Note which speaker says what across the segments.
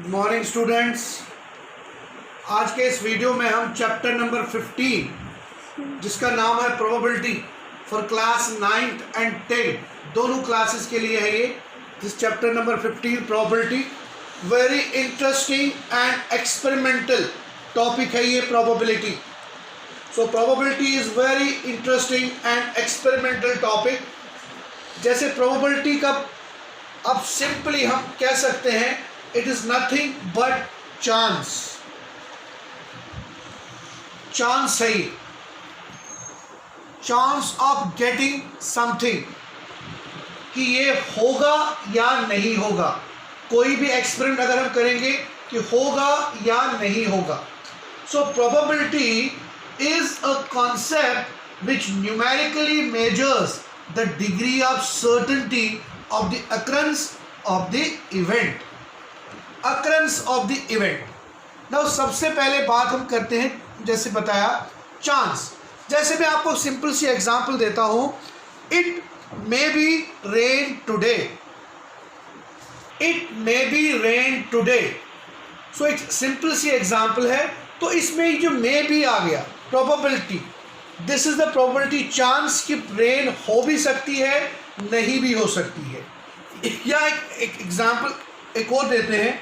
Speaker 1: Good morning students. आज के इस वीडियो में हम चैप्टर नंबर 15 जिसका नाम है probability for class 9th and 10 दोनों क्लासेस के लिए है ये। This chapter number 15 probability, very interesting and experimental topic है ये probability. So probability is very interesting and experimental topic. जैसे प्रोबेबिलिटी का अब सिंपली हम कह सकते हैं it is nothing but chance. Chance है ये, चांस ऑफ गेटिंग समथिंग, कि ये होगा या नहीं होगा। कोई भी एक्सपेरिमेंट अगर हम करेंगे कि होगा या नहीं होगा। So probability is a concept which numerically measures the degree of certainty of the occurrence of the event, occurrence of the event. Now सबसे पहले बात हम करते हैं, जैसे बताया चांस। जैसे मैं आपको सिंपल सी एग्जांपल देता हूँ, it may be rain today, it may be rain today. So एक सिंपल सी एग्जांपल है, तो इसमें जो मे बी आ गया probability, this is the probability, chance कि रेन हो भी सकती है नहीं भी हो सकती है। या एक एग्जाम्पल एक और देते हैं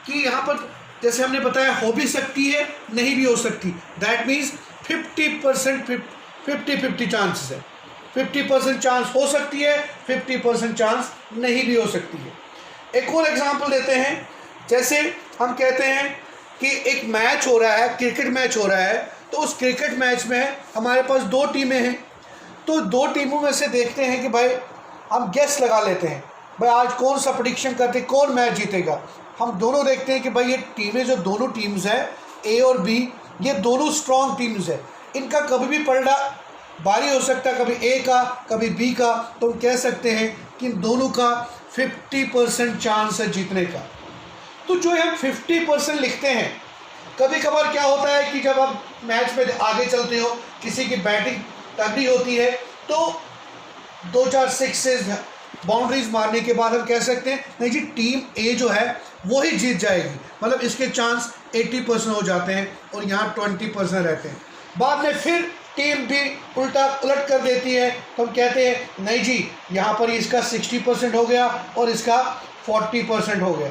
Speaker 1: कि यहाँ पर जैसे हमने बताया हो भी सकती है नहीं भी हो सकती। दैट मीन्स 50% 50-50 चांसेस है। 50% चांस हो सकती है, 50% चांस नहीं भी हो सकती है। एक और एग्जाम्पल देते हैं, जैसे हम कहते हैं कि एक मैच हो रहा है, क्रिकेट मैच हो रहा है, तो उस क्रिकेट मैच में हमारे पास दो टीमें हैं। तो दो टीमों में से देखते हैं कि भाई हम गेस लगा लेते हैं, भाई आज कौन सा प्रेडिक्शन करते हैं कौन मैच जीतेगा। हम दोनों देखते हैं कि भाई ये टीमें जो दोनों टीम्स हैं ए और बी, ये दोनों स्ट्रॉन्ग टीम्स हैं, इनका कभी भी पलड़ा भारी हो सकता है, कभी ए का कभी बी का। तो हम कह सकते हैं कि इन दोनों का 50% चांस है जीतने का। तो जो हम 50% लिखते हैं, कभी कभार क्या होता है कि जब आप मैच में आगे चलते हो, किसी की बैटिंग तगड़ी होती है, तो 2-4 सिक्सेस बाउंड्रीज मारने के बाद हम कह सकते हैं नहीं जी टीम ए जो है वो ही जीत जाएगी, मतलब इसके चांस 80% हो जाते हैं और यहाँ 20% रहते हैं। बाद में फिर टीम भी उलट कर देती है, तो हम कहते हैं नहीं जी यहाँ पर इसका 60% हो गया और इसका 40% हो गया।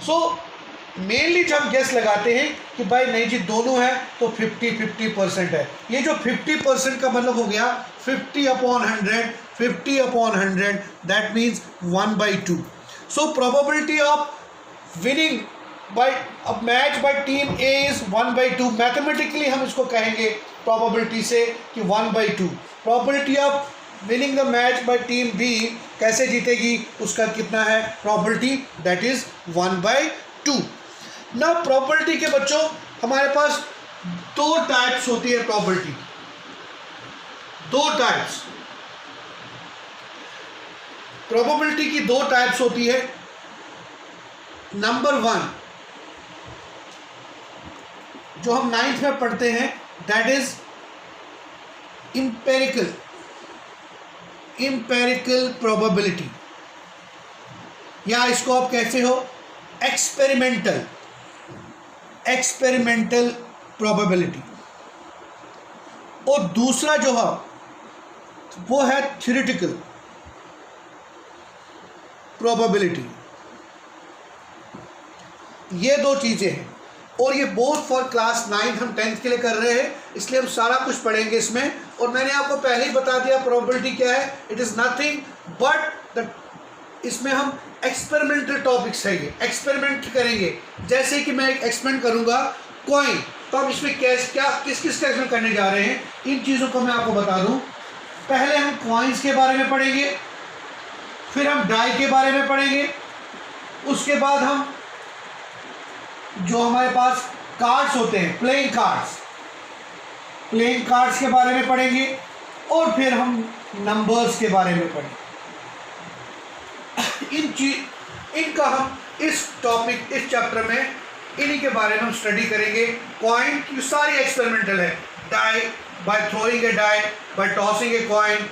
Speaker 1: सो मेनली जब हम गेस लगाते हैं कि भाई नहीं जी दोनों हैं तो 50-50% है। ये जो 50% का मतलब हो गया 50/100, 50/100, that means 1/2। So probability of winning by a match by team A is 1/2। Mathematically हम इसको कहेंगे प्रोबेबिलिटी से कि 1/2। Probability of winning the match by team B कैसे जीतेगी, उसका कितना है प्रोबेबिलिटी, दैट इज 1/2। ना प्रॉपर्टी के बच्चों हमारे पास दो टाइप्स होती है प्रॉपर्टी, दो टाइप्स प्रोबेबिलिटी की, दो टाइप्स होती है। नंबर 1 जो हम 9th में पढ़ते हैं, दैट इज इंपेरिकल प्रोबेबिलिटी, या इसको आप कैसे हो एक्सपेरिमेंटल प्रोबेबिलिटी। और दूसरा जो है वो है थ्योरेटिकल प्रोबेबिलिटी। ये दो चीज़ें हैं और ये बोथ फॉर क्लास 9th हम 10th के लिए कर रहे हैं, इसलिए हम सारा कुछ पढ़ेंगे इसमें। और मैंने आपको पहले ही बता दिया प्रोबेबिलिटी क्या है, इट इज़ नथिंग बट इसमें हम एक्सपेरिमेंटल टॉपिक्स है, ये एक्सपेरिमेंट करेंगे। जैसे कि मैं एक एक्सपेरिमेंट करूंगा कॉइन, तो हम इसमें किस किस का एक्सपेरिमेंट करने जा रहे हैं, इन चीज़ों को मैं आपको बता दूं। पहले हम कॉइन्स के बारे में पढ़ेंगे, फिर हम डाई के बारे में पढ़ेंगे, उसके बाद हम जो हमारे पास कार्ड्स होते हैं प्लेइंग कार्ड्स के बारे में पढ़ेंगे, और फिर हम नंबर्स के बारे में पढ़ेंगे। इनका हम इस चैप्टर में इन्हीं के बारे में हम स्टडी करेंगे। कॉइन की सारी एक्सपेरिमेंटल है, die by throwing a die, by tossing a coin,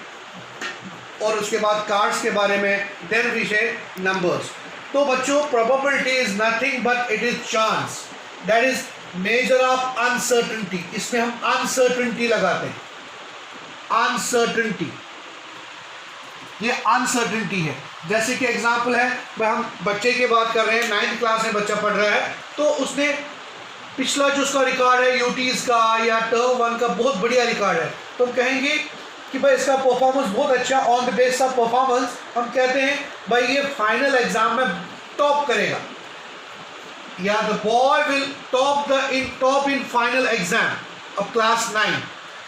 Speaker 1: और उसके बाद कार्ड्स के बारे में, देन विषय नंबर्स। तो बच्चों probability is nothing but it is chance, that is measure of uncertainty. इसमें हम अनसर्टेनिटी लगाते हैं, अनसर्टेनिटी, ये अनसर्टेनिटी है। जैसे कि एग्जांपल है, हम बच्चे की बात कर रहे हैं, 9th क्लास में बच्चा पढ़ रहा है, तो उसने पिछला जो उसका रिकॉर्ड है यूटीज का या टर्म 1 का बहुत बढ़िया रिकॉर्ड है, तो हम कहेंगे कि भाई इसका परफॉर्मेंस बहुत अच्छा, on the base of performance हम कहते हैं भाई ये फाइनल एग्जाम में टॉप करेगा, या the boy will top in final exam of class 9।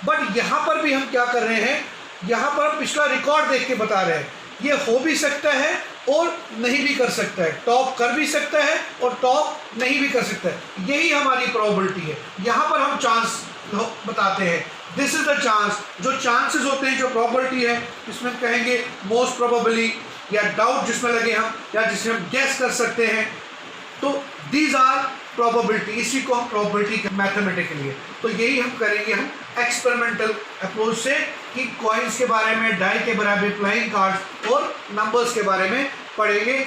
Speaker 1: But यहाँ पर भी हम क्या कर रहे हैं, यहाँ पर हम पिछला रिकॉर्ड देख के बता रहे हैं, ये हो भी सकता है और नहीं भी कर सकता है, टॉप कर भी सकता है और टॉप नहीं भी कर सकता है। यही हमारी प्रोबेबिलिटी है। यहाँ पर हम चांस बताते हैं, दिस इज द चांस। जो चांसेस होते हैं, जो प्रोबेबिलिटी है, इसमें कहेंगे मोस्ट प्रोबेबली, या डाउट जिसमें लगे हम, या जिसमें हम गेस कर सकते हैं, तो दीज आर प्रोबेबिलिटी। इसी को हम प्रोबेबिलिटी मैथमेटिकली है। तो यही हम करेंगे, हम एक्सपेरिमेंटल अप्रोच से, कि कॉइन्स के बारे में, डाई के बारे में, प्लेइंग कार्ड्स और नंबर्स के बारे में पढ़ेंगे।